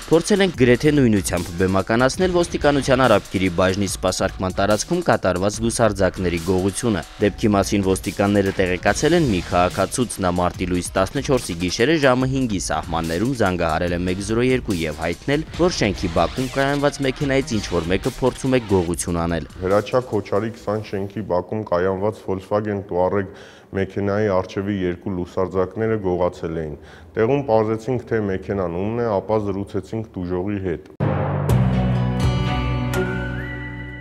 Փորձել ենք գրեթե նույնությամբ բեմականացնել ոստիկանության Արաբկիրի բաժնի սպասարկման տարածքում կատարված լուսարձակների գողությունը։ Դեպքի մասին ոստիկանները տեղեկացել են մի քաղաքացուց, նա մարտի լույս 14-ի գիշերը ժամը 5-ի սահմաններում զանգահարել է 102 եւ հայտնել, որ շենքի բակում կայանված մեքենայից ինչ-որ մեկը փորձում է գողություն անել։ Հրաչյա Քոչարի 20 շենքի բակում կայանված Volkswagen Touareg մեքենայի առջևի երկու լուսարձակները գողացել էին։ Տեղում պարզեցինք, թե մեքենան ումն է, ապա զրուցեցինք տուժողի հետ։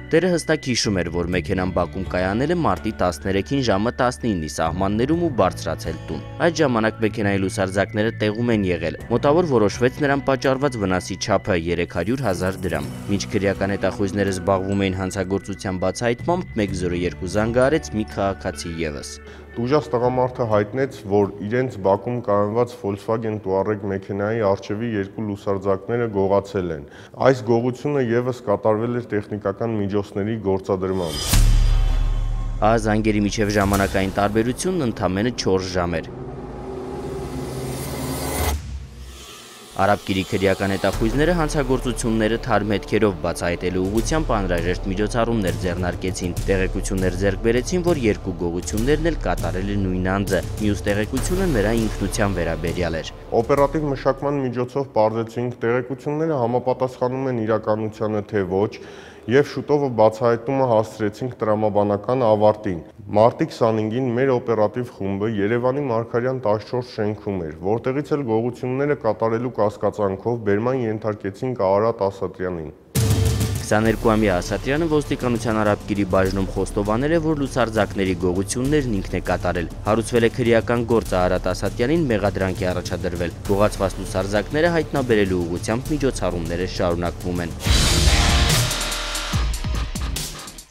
Տերը հստակ հիշում էր, որ մեքենան բակում կայանել է մարտի 13-ին ժամը 19-ի սահմաններում ու բարձրացել տուն։ Այդ ժամանակ մեքենայի լուսարձակները տեղում են եղել։ Մոտավոր որոշվեց նրան պատճառված վնասի չափը 300,000 դրամ։ Մինչ քրեական հետախույզները զբաղվում էին հանցագործության բացահայտմամբ, 102 զանգահարեց մի քաղաքացի ևս։ Տուժած տղամարդը հայտնեց, որ իրենց բակում կայանված Volkswagen Touareg մեքենայի առջևի երկու լուսարձակները գողացել են։ Այս գողությունը ևս կատարվել էր տեխնիկական միջոցների գործադրմամբ։ Զանգերի միջև ժամանակային տարբերությունն ընդամենը 4 ժամ էր։ Արաբկիրի քրեական հետախույզները հանցագործությունները թարմ հետքերով բացահայտելու ուղղությամբ անհրաժեշտ միջոցառումներ ձեռնարկեցին։ Տեղեկություններ ձեռք բերեցին, որ երկու գողություններն էլ կատարել է նույն անձը։ Մյուս տեղեկությունը նրա ինքնության վերաբերյալ էր։ Օպերատիվ մշակման միջոցով պարզեցինք, տեղեկությունները համապատասխանում են իրականությանը թե ոչ, եւ շուտով բացահայտումը հասցրեցինք տրամաբանական ավարտին։ Մարտի 25-ին մեր օպերատիվ խումբը Երևանի Մարգարյան 14 շենքում էր, որտեղից էլ գողությունները կատարելու կասկածանքով բերման ենթարկեցինք Արարատ Ասատրյանին։ 22-ամյա Ասատրյանը ոստիկանության Արաբկիրի բաժնում խոստովանել է, որ լուսարձակների գողություններն ինքն է կատարել։ Հարուցվել է քրեական գործ Արարատ Ասատրյանին մեղադրանք է առաջադրվել։ Գողացված լուսարձակները հայտնաբերելու ուղղությամբ միջոցառումները շարունակվում են։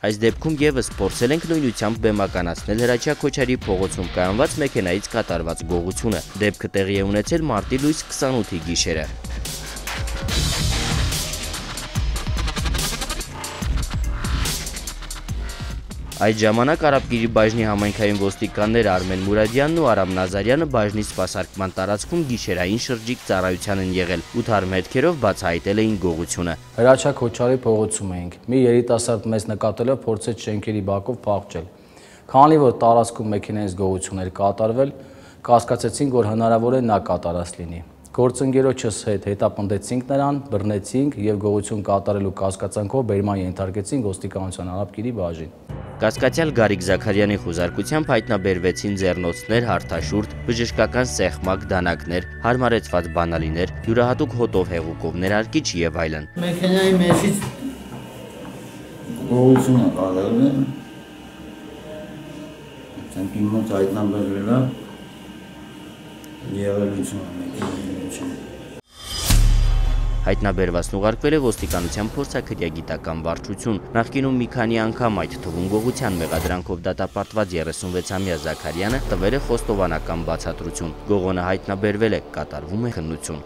Այս դեպքում ևս փորձել ենք նույնությամբ բեմականացնել Հրաչյա Քոչարի փողոցում կայանված մեքենայից կատարված գողությունը։ Դեպքը տեղի է ունեցել մարտի լույս 28-ի գիշերը։ Այդ ժամանակ Արաբկիրի բաժնի համայնքային ոստիկաններ Արմեն Մուրադյանն ու Արամ Նազարյանը բաժնի սպասարկման տարածքում գիշերային շրջիկ ծառայության են եղել ու թարմ հետքերով բացահայտել էին գողությունը։ Հրաչյա Քոչարի փողոցում էինք։ Մի երիտասարդ մեզ նկատելով փորձեց շենքերի բակով փախչել։ Քանի որ տարածքում մեքենայից գողություն էր կատարվել, կասկածեցինք, որ հնարավոր է նա կատարած լինի։ Գործընկերոջս հետ հետապնդեցինք նրան, բռնեցինք եւ գողություն կատարելու կասկածանքով բերման ենթարկեցինք ոստիկանության Արաբկիրի բաժին։ Կասկածյալ Գարիկ Զաքարյանի խուզարկությամբ հայտնաբերվեցին ձեռնոցներ, հարթաշուրթ, բժշկական սեղմակ, դանակներ, հարմարեցված բանալիներ, յուրահատուկ հոտով հեղուկով ներարկիչ եւ այլն։ Մեքենայի մեջից գողությունը կատարվել է։ Ցանկի մոտ հայտնաբերվել է եղելությունը մեքենայի մեջ։ Հայտնաբերվածն ուղարկվել է ոստիկանության փորձաքրյագիտական վարչություն։ Նախկինում մի քանի անգամ այդ թվում գողության մեղադրանքով դատապարտված 36-ամյա Զաքարյանը տվել է խոստովանական բացատրություն։ Գողոնը հայտնաբերվել է, կատարվում է քննություն։